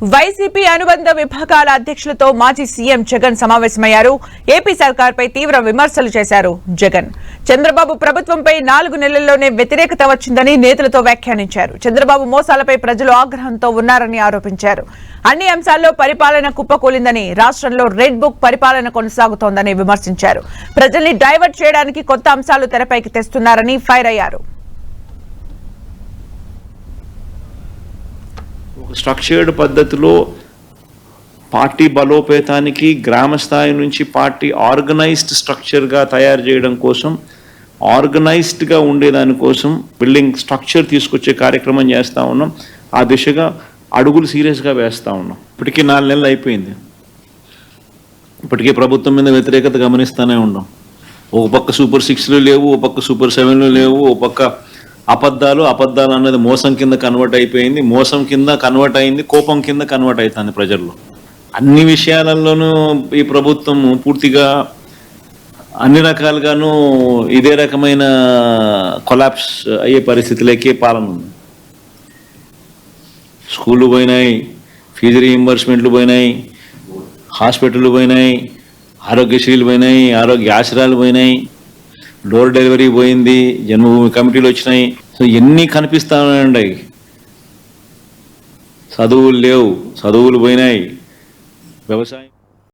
YCP అనుబంధ విభాగాల అధ్యక్షులతో మాజీ సీఎం జగన్ సమావేశమయ్యారు. ఏపీ సర్కార్పై తీవ్ర విమర్శలు చేశారు జగన్. చంద్రబాబు ప్రభుత్వంపై 4 నెలల్లోనే వ్యతిరేకత వచ్చిందని నేతలతో వ్యాఖ్యానించారు. చంద్రబాబు మోసాలపై ప్రజలు ఆగ్రహంతో ఉన్నారని ఆరోపించారు. అన్ని అంశాల్లో పరిపాలన కుప్పకూలిందని, రాష్ట్రంలో రెడ్ బుక్ పరిపాలన కొనసాగుతోందని విమర్శించారు. ప్రజల్ని డైవర్ట్ చేయడానికి కొత్త అంశాలు తెరపైకి తెస్తున్నారని ఫైర్ అయ్యారు. స్ట్రక్చర్డ్ పద్ధతిలో పార్టీ బలోపేతానికి గ్రామ స్థాయి నుంచి పార్టీ ఆర్గనైజ్డ్ స్ట్రక్చర్గా తయారు చేయడం కోసం, ఆర్గనైజ్డ్గా ఉండేదానికోసం బిల్డింగ్ స్ట్రక్చర్ తీసుకొచ్చే కార్యక్రమం చేస్తూ ఉన్నాం. ఆ దిశగా అడుగులు సీరియస్గా వేస్తూ ఉన్నాం. ఇప్పటికీ 4 నెలలు అయిపోయింది. ఇప్పటికీ ప్రభుత్వం మీద వ్యతిరేకత గమనిస్తూనే ఉన్నాం. ఒక పక్క సూపర్ 6లు లేవు, ఒక పక్క సూపర్ 7లు లేవు, ఒక పక్క అబద్ధాలు అన్నది మోసం కింద కన్వర్ట్ అయిపోయింది, మోసం కింద కన్వర్ట్ అయింది, కోపం కింద కన్వర్ట్ అవుతుంది ప్రజల్లో. అన్ని విషయాలలోనూ ఈ ప్రభుత్వం పూర్తిగా అన్ని రకాలుగాను ఇదే రకమైన కొలాప్స్ అయ్యే పరిస్థితిలోకే పాలన ఉంది. స్కూళ్ళు పోయినాయి, ఫీజు రీయింబర్స్మెంట్లు పోయినాయి, హాస్పిటళ్ళు పోయినాయి, ఆరోగ్యశ్రీలు పోయినాయి, ఆరోగ్య ఆశ్రయాలు పోయినాయి, డోర్ డెలివరీ పోయింది, జన్మభూమి కమిటీలు వచ్చినాయి. సో ఎన్ని కనిపిస్తా ఉన్నాయండి. చదువులు లేవు, చదువులు పోయినాయి, వ్యవసాయం